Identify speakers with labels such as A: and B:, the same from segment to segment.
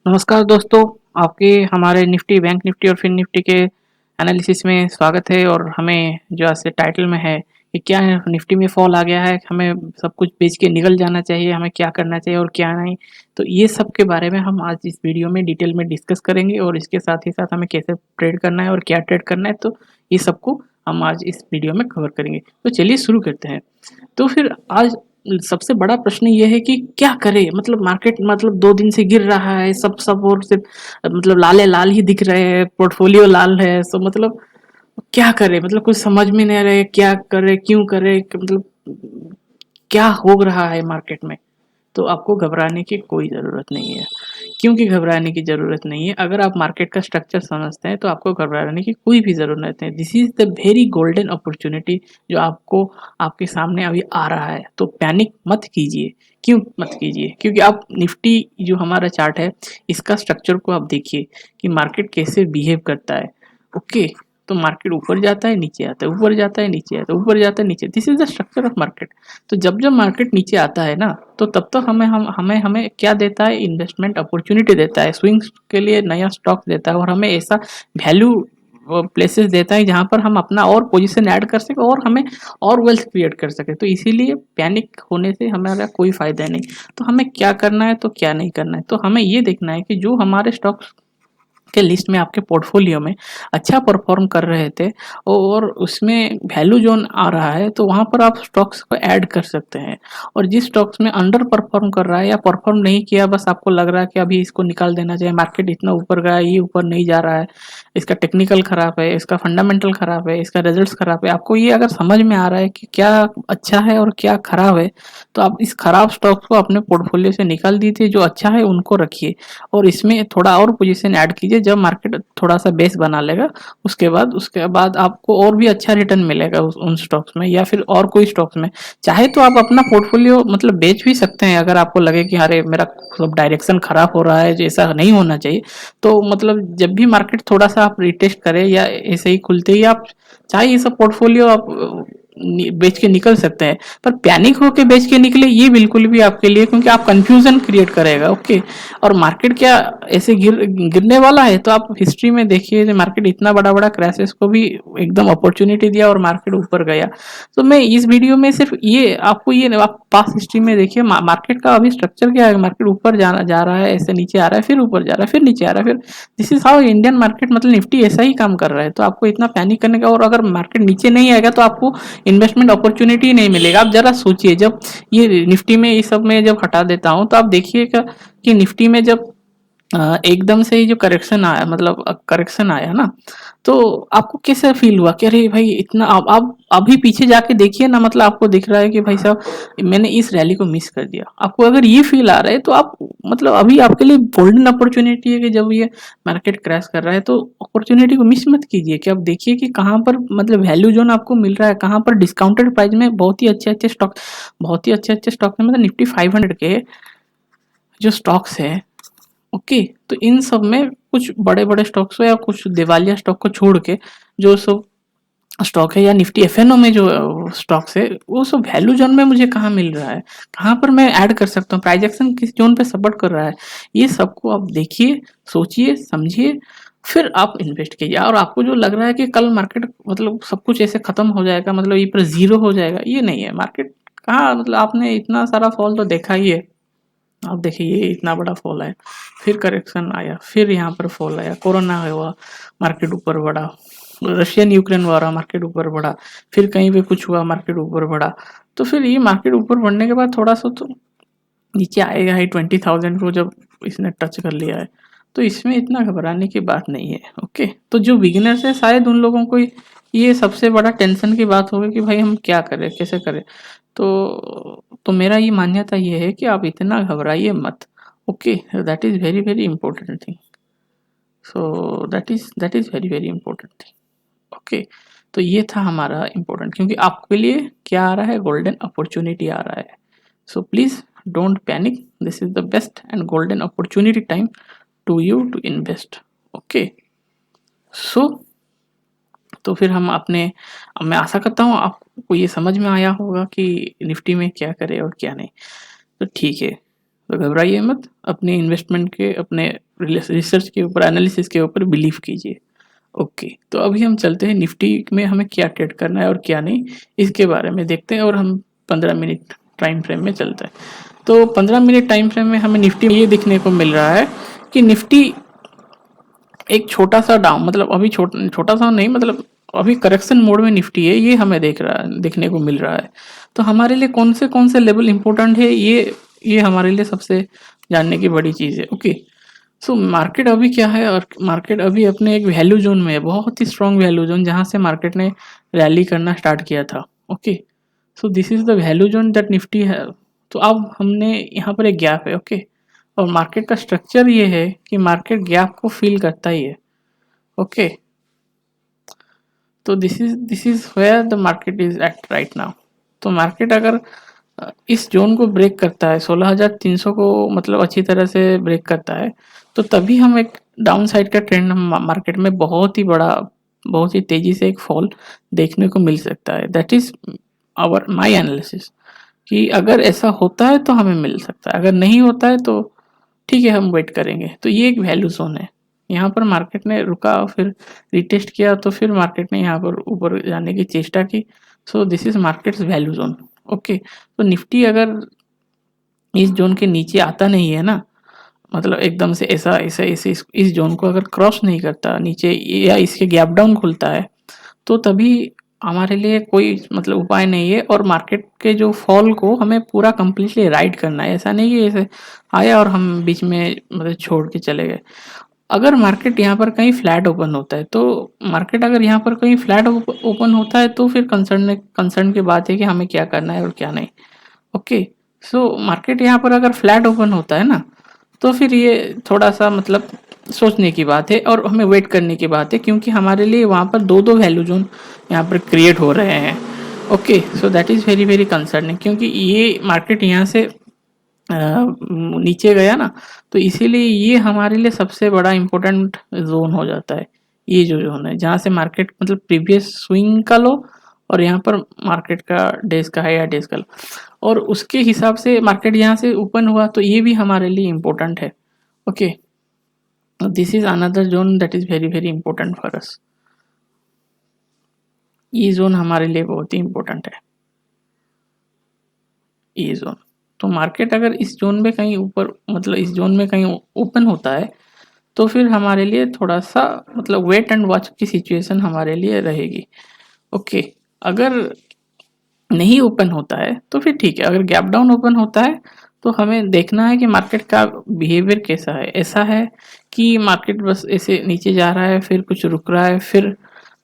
A: नमस्कार दोस्तों, आपके हमारे निफ्टी, बैंक निफ्टी और फिन निफ्टी के एनालिसिस में स्वागत है। और हमें जो ऐसे टाइटल में है कि क्या है, निफ्टी में फॉल आ गया है, हमें सब कुछ बेच के निकल जाना चाहिए, हमें क्या करना चाहिए और क्या नहीं। तो ये सब के बारे में हम आज इस वीडियो में डिटेल में डिस्कस करेंगे और इसके साथ ही साथ हमें कैसे ट्रेड करना है और क्या ट्रेड करना है, तो ये सबको हम आज इस वीडियो में कवर करेंगे। तो चलिए शुरू करते हैं। तो फिर आज सबसे बड़ा प्रश्न ये है कि क्या करें, मतलब मार्केट मतलब 2 दिन से गिर रहा है, सब और सिर्फ मतलब लाले लाल ही दिख रहे हैं, पोर्टफोलियो लाल है। सो मतलब क्या करें, मतलब कुछ समझ में नहीं आ रहा है, क्या करें, क्यों करें, मतलब क्या हो रहा है मार्केट में। तो आपको घबराने की कोई ज़रूरत नहीं है। क्योंकि घबराने की ज़रूरत नहीं है, अगर आप मार्केट का स्ट्रक्चर समझते हैं तो आपको घबराने की कोई भी ज़रूरत नहीं है। This is the very golden opportunity जो आपको आपके सामने अभी आ रहा है। तो पैनिक मत कीजिए। क्यों मत कीजिए? क्योंकि आप निफ्टी जो हमारा चार्ट है, इसका स्ट्रक्चर को आप देखिए कि मार्केट कैसे बिहेव करता है। ओके, तो मार्केट ऊपर जाता है, नीचे आता है, ऊपर जाता है, नीचे आता है, ऊपर जाता है, नीचे। This is the structure of market. तो जब जब मार्केट नीचे आता है ना, तो तब तक हमें क्या देता है, इन्वेस्टमेंट अपॉर्चुनिटी देता है, स्विंग्स के लिए नया स्टॉक देता है और हमें ऐसा वैल्यू प्लेसेस देता है जहां पर हम अपना और पोजीशन ऐड कर सके और हमें और वेल्थ क्रिएट कर सके। तो इसीलिए पैनिक होने से हमारा कोई फायदा नहीं। तो हमें क्या करना है, तो क्या नहीं करना है, तो हमें ये देखना है कि जो हमारे स्टॉक्स के लिस्ट में आपके पोर्टफोलियो में अच्छा परफॉर्म कर रहे थे और उसमें वैल्यू जोन आ रहा है, तो वहां पर आप स्टॉक्स को ऐड कर सकते हैं। और जिस स्टॉक्स में अंडर परफॉर्म कर रहा है या परफॉर्म नहीं किया, बस आपको लग रहा है कि अभी इसको निकाल देना चाहिए, मार्केट इतना ऊपर गया, ये ऊपर नहीं जा रहा है, इसका टेक्निकल खराब है, इसका फंडामेंटल खराब है, इसका रिजल्ट्स खराब है, आपको ये अगर समझ में आ रहा है कि क्या अच्छा है और क्या खराब है, तो आप इस खराब स्टॉक्स को अपने पोर्टफोलियो से निकाल दीजिए, जो अच्छा है उनको रखिए और इसमें थोड़ा और पोजीशन ऐड कीजिए। जब मार्केट थोड़ा सा बेस बना लेगा, उसके बाद आपको और भी अच्छा रिटर्न मिलेगा उन स्टॉक्स में या फिर और कोई स्टॉक्स में। चाहे तो आप अपना पोर्टफोलियो मतलब बेच भी सकते हैं, अगर आपको लगे कि अरे मेरा सब डायरेक्शन खराब हो रहा है, जैसा नहीं होना चाहिए। तो मतलब जब भी मार्केट थोड़ा सा आप रिटेस्ट करें या ऐसे ही खुलते ही आप चाहे ये सब पोर्टफोलियो आप बेच के निकल सकते हैं। पर पैनिक होके बेच के निकले ये बिल्कुल भी आपके लिए, क्योंकि आप कंफ्यूजन क्रिएट करेगा। ओके, और मार्केट क्या ऐसे गिरने वाला है, तो आप हिस्ट्री में देखिए मार्केट इतना बड़ा बड़ा क्रैशेस को भी एकदम अपॉर्चुनिटी दिया और मार्केट ऊपर गया। तो मैं इस वीडियो में सिर्फ ये आपको ये आप पास्ट हिस्ट्री में देखिए मार्केट का अभी स्ट्रक्चर क्या है। मार्केट ऊपर जाना जा रहा है, ऐसे नीचे आ रहा है, फिर ऊपर जा रहा है, फिर नीचे आ रहा है, फिर this is how Indian market, मतलब निफ्टी ऐसा ही काम कर रहा है। तो आपको इतना पैनिक करने का, और अगर मार्केट नीचे नहीं आएगा तो आपको इन्वेस्टमेंट अपॉर्चुनिटी नहीं मिलेगा। आप जरा सोचिए, जब ये निफ्टी में इस सब में जब हटा देता हूं तो आप देखिएगा कि निफ्टी में जब एकदम से ही जो करेक्शन आया, मतलब करेक्शन आया ना, तो आपको कैसा फील हुआ कि अरे भाई इतना। आप अभी पीछे जाके देखिए ना, मतलब आपको दिख रहा है कि भाई साहब मैंने इस रैली को मिस कर दिया। आपको अगर ये फील आ रहा है तो आप मतलब अभी आपके लिए गोल्डन अपॉर्चुनिटी है कि जब ये मार्केट क्रैश कर रहा है तो अपॉर्चुनिटी को मिस मत कीजिए। कि आप देखिए कि कहाँ पर मतलब वैल्यू जोन आपको मिल रहा है, कहाँ पर डिस्काउंटेड प्राइस में बहुत ही अच्छे अच्छे स्टॉक, बहुत ही अच्छे अच्छे स्टॉक है, मतलब निफ्टी 500 के जो स्टॉक्स है। ओके, तो इन सब में कुछ बड़े बड़े स्टॉक्स हो या कुछ दिवालिया स्टॉक को छोड़ के जो सब स्टॉक है, या निफ्टी एफएनओ में जो स्टॉक्स है, वो सब वैल्यू जोन में मुझे कहाँ मिल रहा है, कहाँ पर मैं ऐड कर सकता हूँ, प्राइस एक्शन किस जोन पे सपोर्ट कर रहा है। ये सबको आप देखिए, सोचिए, समझिए, फिर आप इन्वेस्ट कीजिए। और आपको जो लग रहा है कि कल मार्केट मतलब सब कुछ ऐसे खत्म हो जाएगा, मतलब ये पर जीरो हो जाएगा, ये नहीं है। मार्केट कहाँ, मतलब आपने इतना सारा फॉल तो देखा ही है। अब देखिए ये इतना बड़ा फॉल है, फिर करेक्शन आया, फिर यहाँ पर फॉल आया, कोरोना हुआ, मार्केट ऊपर बढ़ा, रशियन यूक्रेन वार मार्केट ऊपर बढ़ा, फिर कहीं पे कुछ हुआ, मार्केट ऊपर बढ़ा। तो फिर ये मार्केट ऊपर बढ़ने के बाद थोड़ा सा तो नीचे आएगा ही, 20,000 को जब इसने टच कर लिया है। तो इसमें इतना घबराने की बात नहीं है। ओके, तो जो बिगिनर्स है शायद उन लोगों को ये सबसे बड़ा टेंशन की बात होगी कि भाई हम क्या करें, कैसे करें। तो मेरा ये मान्यता ये है कि आप इतना घबराइए मत। Okay, that is very very important thing. So that is very very important thing. Okay, तो ये था हमारा इम्पोर्टेंट, क्योंकि आपके लिए क्या आ रहा है, गोल्डन अपॉर्चुनिटी आ रहा है। So please don't panic, this is the best and golden opportunity time to you to invest. Okay, so तो फिर हम अपने, अब मैं आशा करता हूँ आपको ये समझ में आया होगा कि निफ्टी में क्या करें और क्या नहीं। तो ठीक है, तो घबराइए मत, अपने इन्वेस्टमेंट के, अपने रिसर्च के ऊपर, एनालिसिस के ऊपर बिलीव कीजिए। ओके, तो अभी हम चलते हैं निफ्टी में हमें क्या ट्रेड करना है और क्या नहीं, इसके बारे में देखते हैं। और हम 15 मिनट टाइम फ्रेम में चलते हैं। तो 15 मिनट टाइम फ्रेम में हमें निफ्टी में ये देखने को मिल रहा है कि निफ्टी एक छोटा सा डाउन, मतलब अभी छोटा सा नहीं, मतलब अभी करेक्शन मोड में निफ्टी है, ये हमें देखने को मिल रहा है। तो हमारे लिए कौन से लेवल इंपॉर्टेंट है, ये हमारे लिए सबसे जानने की बड़ी चीज़ है। ओके, सो मार्केट अभी क्या है, और मार्केट अभी अपने एक वैल्यू जोन में है, बहुत ही स्ट्रॉन्ग वैल्यू जोन, जहाँ से मार्केट ने रैली करना स्टार्ट किया था। Okay, so this is the value zone that Nifty है। तो अब हमने यहाँ पर एक गैप है। ओके, और मार्केट का स्ट्रक्चर ये है कि मार्केट गैप को फील करता ही है। ओके, तो this is where the market is at right now. तो मार्केट अगर इस जोन को ब्रेक करता है, 16,300 को मतलब अच्छी तरह से ब्रेक करता है, तो तभी हम एक डाउन साइड का ट्रेंड हम मार्केट में बहुत ही बड़ा, बहुत ही तेजी से एक फॉल देखने को मिल सकता है। That is our my analysis, कि अगर ऐसा होता है तो हमें मिल सकता है, अगर नहीं होता है तो ठीक है, हम वेट करेंगे। तो ये एक वैल्यू जोन है, यहाँ पर मार्केट ने रुका, फिर रिटेस्ट किया, तो फिर मार्केट ने यहाँ पर ऊपर जाने की चेष्टा की। सो this is markets value zone. Okay, तो निफ्टी अगर इस जोन के नीचे आता नहीं है ना, मतलब एकदम से ऐसा ऐसा ऐसे इस जोन को अगर क्रॉस नहीं करता नीचे, या इसके गैप डाउन खुलता है, तो तभी हमारे लिए कोई मतलब उपाय नहीं है। और मार्केट के जो फॉल को हमें पूरा कंप्लीटली राइड करना है, ऐसा नहीं कि ऐसे आया और हम बीच में मतलब छोड़ के चले गए। अगर मार्केट यहाँ पर कहीं फ्लैट ओपन होता है, तो मार्केट अगर यहाँ पर कहीं फ्लैट ओपन होता है, तो फिर कंसर्न की बात है कि हमें क्या करना है और क्या नहीं। ओके, सो मार्केट यहाँ पर अगर फ्लैट ओपन होता है ना, तो फिर ये थोड़ा सा मतलब सोचने की बात है और हमें वेट करने की बात है, क्योंकि हमारे लिए वहाँ पर दो वैल्यू जोन यहाँ पर क्रिएट हो रहे हैं। Okay, so that is very very concerning, क्योंकि ये मार्केट यहाँ से नीचे गया ना, तो इसीलिए ये हमारे लिए सबसे बड़ा इम्पोर्टेंट जोन हो जाता है। ये जो जोन है जहाँ से मार्केट मतलब प्रीवियस स्विंग का लो, और यहाँ पर मार्केट का डेज का है या डेज का लो, और उसके हिसाब से मार्केट यहाँ से ओपन हुआ, तो ये भी हमारे लिए इम्पोर्टेंट है। Okay, this is another zone that is very very important for us. ये जोन हमारे लिए बहुत ही इंपॉर्टेंट है, ये जोन। तो मार्केट अगर इस जोन में कहीं ऊपर, मतलब इस जोन में कहीं ओपन होता है, तो फिर हमारे लिए थोड़ा सा मतलब वेट एंड वॉच की सिचुएशन हमारे लिए रहेगी। ओके, अगर नहीं ओपन होता है तो फिर ठीक है, अगर गैप डाउन ओपन होता है तो हमें देखना है कि मार्केट का बिहेवियर कैसा है। ऐसा है कि मार्केट बस ऐसे नीचे जा रहा है, फिर कुछ रुक रहा है, फिर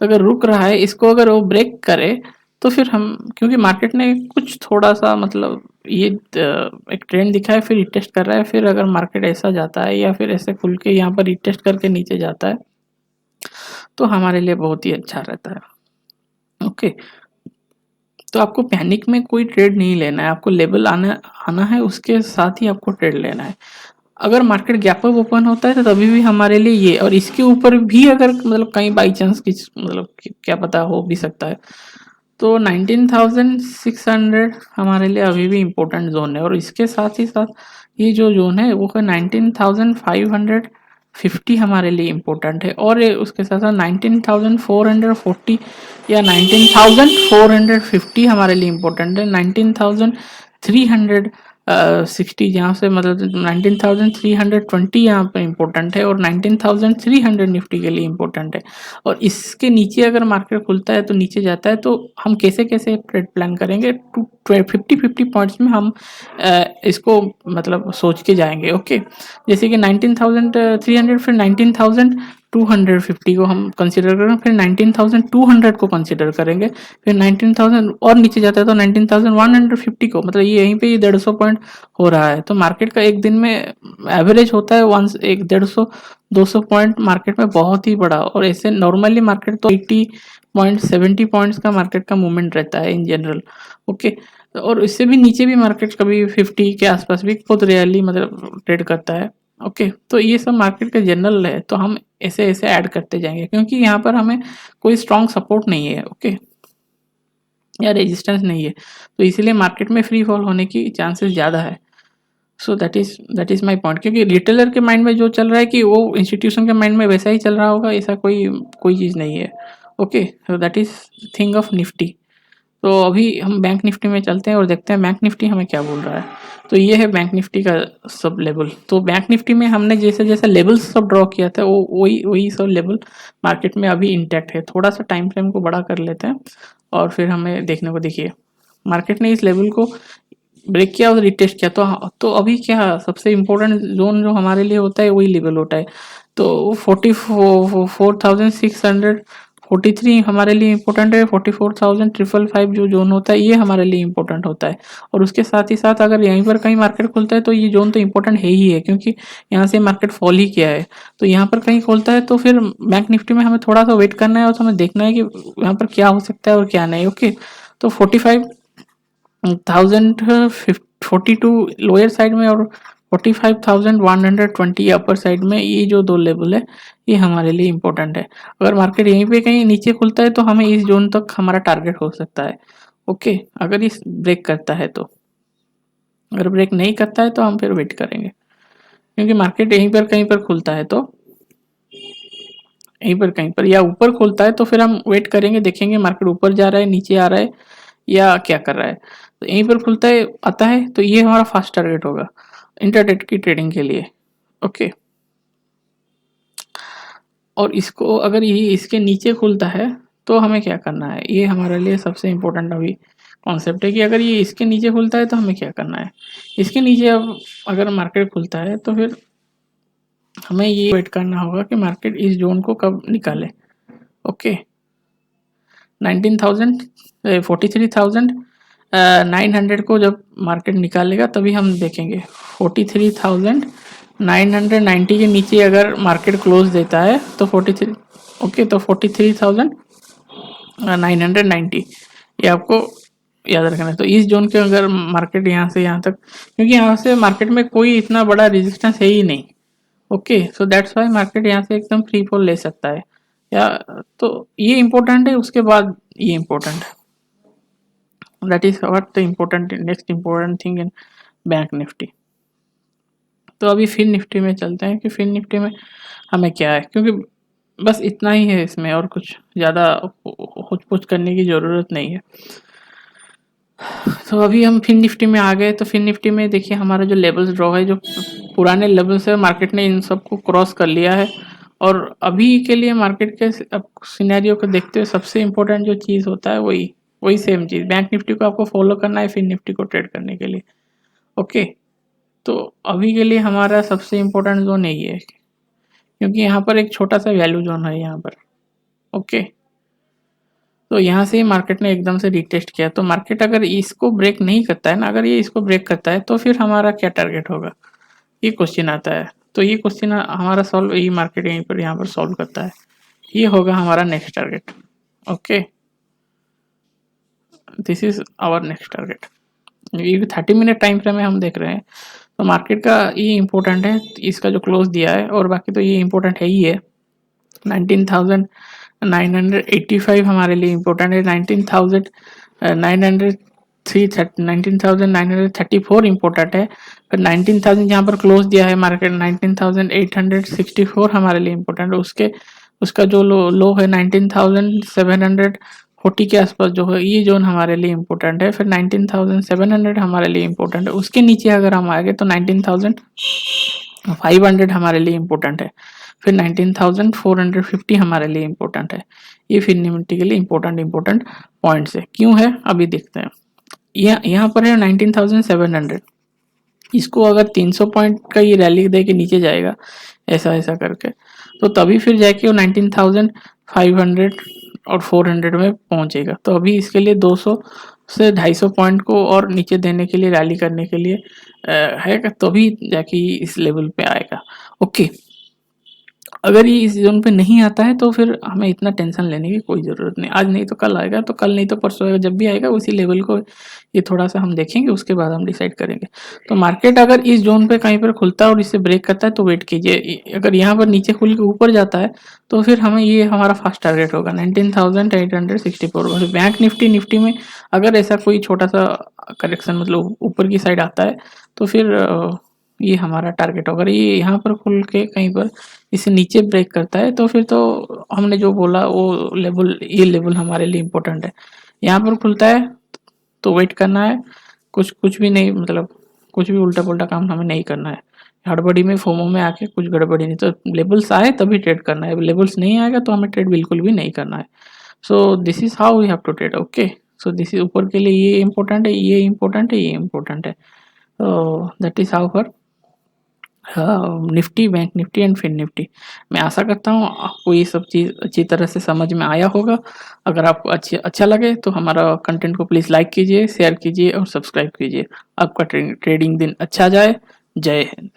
A: तो अगर रुक रहा है, इसको अगर वो ब्रेक करे, तो फिर हम, क्योंकि मार्केट ने कुछ थोड़ा सा मतलब ये एक ट्रेंड दिखा है, फिर रिटेस्ट कर रहा है, फिर अगर मार्केट ऐसा जाता है या फिर ऐसे खुल के यहाँ पर रिटेस्ट करके नीचे जाता है, तो हमारे लिए बहुत ही अच्छा रहता है। ओके, तो आपको पैनिक में कोई ट्रेड नहीं लेना है, आपको लेवल आना आना है, उसके साथ ही आपको ट्रेड लेना है। अगर मार्केट गैप अप ओपन होता है तो तभी भी हमारे लिए ये, और इसके ऊपर भी अगर मतलब कहीं बाई चांस मतलब क्या पता हो भी सकता है, तो 19,600 हमारे लिए अभी भी इम्पोर्टेंट जोन है। और इसके साथ ही साथ ये जो जोन है वो है 19,550 हमारे लिए इम्पोर्टेंट है, और उसके साथ साथ 19,440 या 19,450 हमारे लिए इम्पोर्टेंट है। 19,360 यहाँ से मतलब 19,320 यहाँ पर इम्पोर्टेंट है, और 19,300 निफ्टी के लिए इम्पोर्टेंट है। और इसके नीचे अगर मार्केट खुलता है तो नीचे जाता है, तो हम कैसे कैसे ट्रेड प्लान करेंगे, 50-50 पॉइंट्स में हम इसको मतलब सोच के जाएंगे। ओके, जैसे कि 19,300, फिर 19,250 को हम कंसिडर करेंगे, फिर 19,200 को कंसिडर करेंगे, फिर 19,000 और नीचे जाता है तो 19,150 को, मतलब ये यहीं पे ये 150 पॉइंट हो रहा है। तो मार्केट का एक दिन में एवरेज होता है वन एक 150-200 पॉइंट मार्केट में, बहुत ही बड़ा। और ऐसे नॉर्मली मार्केट तो 80 पॉइंट 70 पॉइंट्स का मार्केट का मूवमेंट रहता है इन जनरल। ओके, और इससे भी नीचे भी मार्केट कभी 50 के आसपास भी बहुत रेयरली मतलब ट्रेड करता है। ओके, तो ये सब मार्केट का जनरल है, तो हम ऐसे ऐसे ऐड करते जाएंगे, क्योंकि यहाँ पर हमें कोई स्ट्रॉन्ग सपोर्ट नहीं है। ओके, या रेजिस्टेंस नहीं है, तो इसीलिए मार्केट में फ्री फॉल होने की चांसेस ज़्यादा है। So that is my point, क्योंकि रिटेलर के माइंड में जो चल रहा है कि वो इंस्टीट्यूशन के माइंड में वैसा ही चल रहा होगा, ऐसा कोई कोई चीज़ नहीं है। Okay, so that is thing of Nifty. तो अभी हम बैंक निफ्टी में चलते हैं और देखते हैं बैंक निफ्टी हमें क्या बोल रहा है। तो ये है बैंक निफ्टी का सब लेवल। तो बैंक निफ्टी में हमने जैसे जैसे लेवल्स सब ड्रॉ किया था वो वही वही सब लेवल मार्केट में अभी इंटैक्ट है। थोड़ा सा टाइम फ्रेम को बड़ा कर लेते हैं और फिर हमें देखने को देखिए, मार्केट ने इस लेवल को ब्रेक किया और रिटेस्ट किया। तो अभी क्या सबसे इम्पोर्टेंट जोन जो हमारे लिए होता है वही लेवल होता है। तो 44,643 हमारे लिए इम्पोर्टेंट है। 44,555 जो जोन होता है ये हमारे लिए इम्पोर्टेंट होता है। और उसके साथ ही साथ अगर यहीं पर कहीं मार्केट खुलता है तो ये जोन तो इम्पोर्टेंट है ही है, क्योंकि यहाँ से मार्केट फॉल ही किया है। तो यहाँ पर कहीं खोलता है तो फिर बैंक निफ्टी में हमें थोड़ा सा वेट करना है और हमें देखना है कि यहाँ पर क्या हो सकता है और क्या नहीं। ओके, तो 45,042 लोअर साइड में और 45,120 अपर साइड में, ये जो दो लेवल है ये हमारे लिए इम्पोर्टेंट है। अगर मार्केट यहीं पे कहीं नीचे खुलता है तो हमें इस जोन तक हमारा टारगेट हो सकता है। ओके, अगर इस ब्रेक करता है तो, अगर ब्रेक नहीं करता है तो हम फिर वेट करेंगे, क्योंकि मार्केट यहीं पर कहीं पर खुलता है तो यहीं पर कहीं पर या ऊपर खुलता है तो फिर हम वेट करेंगे, देखेंगे मार्केट ऊपर जा रहा है, नीचे आ रहा है या क्या कर रहा है। तो यहीं पर खुलता है आता है तो ये हमारा फर्स्ट टारगेट होगा इंटरडेट की ट्रेडिंग के लिए। ओके, और इसको अगर ये इसके नीचे खुलता है तो हमें क्या करना है, ये हमारे लिए सबसे इम्पोर्टेंट अभी कॉन्सेप्ट है कि अगर ये इसके नीचे खुलता है तो हमें क्या करना है। इसके नीचे अब अगर मार्केट खुलता है तो फिर हमें ये वेट करना होगा कि मार्केट इस जोन को कब निकाले। ओके, 19,000 43,900 को जब मार्केट निकालेगा तभी हम देखेंगे। 43,990 के नीचे अगर मार्केट क्लोज देता है तो 43, ओके, तो 43,990 ये आपको याद रखना है। तो इस जोन के अगर मार्केट यहाँ से यहाँ तक, क्योंकि यहाँ से मार्केट में कोई इतना बड़ा रेजिस्टेंस है ही नहीं। Okay, so that's why market यहाँ से एकदम फ्री फॉल ले सकता है या, तो ये इम्पोर्टेंट है। उसके बाद ये इम्पोर्टेंट है, that is what the important next important thing in bank Nifty. तो अभी फिर निफ्टी में चलते हैं कि फिर निफ्टी में हमें क्या है, क्योंकि बस इतना ही है इसमें और कुछ ज़्यादा कुछ करने की ज़रूरत नहीं है। तो अभी हम फिन निफ्टी में आ गए। तो फिन निफ्टी में देखिए हमारा जो लेवल्स ड्रॉ है, जो पुराने लेवल्स है, मार्केट ने इन सबको क्रॉस कर लिया है। और अभी के लिए मार्केट के सिनेरियो को देखते हुए सबसे इम्पोर्टेंट जो चीज़ होता है वही वही सेम चीज़, बैंक निफ्टी को आपको फॉलो करना है फिन निफ्टी को ट्रेड करने के लिए। ओके, तो अभी के लिए हमारा सबसे इम्पोर्टेंट जोन यही है, क्योंकि यहाँ पर एक छोटा सा वैल्यू जोन है यहाँ पर। ओके, तो यहाँ से मार्केट ने एकदम से रिटेस्ट किया। तो मार्केट अगर इसको ब्रेक नहीं करता है ना, अगर ये इसको ब्रेक करता है तो फिर हमारा क्या टारगेट होगा, ये क्वेश्चन आता है। तो ये क्वेश्चन हमारा सॉल्व यही मार्केट यहीं पर यहाँ पर सॉल्व करता है। ये होगा हमारा next target. Okay, this is our next target. ये 30 मिनट टाइम फ्रेम में हम देख रहे हैं। तो मार्केट का ये इम्पोर्टेंट है, इसका जो क्लोज दिया है, और बाकी तो ये इम्पोर्टेंट है ही है। 19,985 हमारे लिए इम्पोर्टेंट है। 19,934 इम्पोर्टेंट है। फिर 19,000 यहाँ पर क्लोज दिया है मार्केट, 19,864 हमारे लिए इम्पोर्टेंट है। उसका जो लो है 19,740 के आसपास जो है, ये जोन हमारे लिए इम्पोर्टेंट है। फिर 19,700 हमारे लिए इम्पोर्टेंट है। उसके नीचे अगर हम आएंगे तो 19,500 हमारे लिए इम्पोर्टेंट है। फिर 19,450 हमारे लिए इम्पोर्टेंट है। ये फिर निफ्टी के लिए इम्पोर्टेंट पॉइंट्स है। क्यों है अभी देखते हैं। यहाँ पर है 19,700, इसको अगर 300 पॉइंट का ये रैली दे के नीचे जाएगा ऐसा ऐसा करके, तो तभी फिर जाके वो 19,500 और 400 में पहुंचेगा। तो अभी इसके लिए 200 से 250 पॉइंट को और नीचे देने के लिए, रैली करने के लिए है, तभी जाके इस लेवल पे आएगा। ओके, अगर ये इस जोन पे नहीं आता है तो फिर हमें इतना टेंशन लेने की कोई ज़रूरत नहीं। आज नहीं तो कल आएगा, तो कल नहीं तो परसों आएगा, जब भी आएगा उसी लेवल को ये थोड़ा सा हम देखेंगे, उसके बाद हम डिसाइड करेंगे। तो मार्केट अगर इस जोन पे कहीं पर खुलता है और इसे ब्रेक करता है तो वेट कीजिए। अगर यहाँ पर नीचे खुल के ऊपर जाता है तो फिर हमें ये हमारा फर्स्ट टारगेट होगा 19,864। बैंक निफ्टी में अगर ऐसा कोई छोटा सा करेक्शन मतलब ऊपर की साइड आता है तो फिर ये हमारा टारगेट होगा। ये यहाँ पर खुल के कहीं पर इसे नीचे ब्रेक करता है तो फिर तो हमने जो बोला वो लेवल, ये लेवल हमारे लिए इम्पोर्टेंट है। यहाँ पर खुलता है तो वेट करना है, कुछ कुछ भी नहीं, मतलब कुछ भी उल्टा पुल्टा काम हमें नहीं करना है। हड़बड़ी में फोमो में आके कुछ गड़बड़ी नहीं, तो लेवल्स आए तभी ट्रेड करना है, लेवल्स नहीं आएगा तो हमें ट्रेड बिल्कुल भी नहीं करना है। So this is how we have to trade. Okay, so this is ऊपर के लिए ये इंपॉर्टेंट है, ये इंपॉर्टेंट है, ये इंपॉर्टेंट है। तो that is how for Nifty, bank Nifty and fin Nifty. मैं आशा करता हूँ आपको ये सब चीज़ अच्छी तरह से समझ में आया होगा। अगर आपको अच्छा लगे तो हमारा कंटेंट को प्लीज़ लाइक कीजिए, शेयर कीजिए और सब्सक्राइब कीजिए। आपका ट्रेडिंग दिन अच्छा जाए। जय हिंद।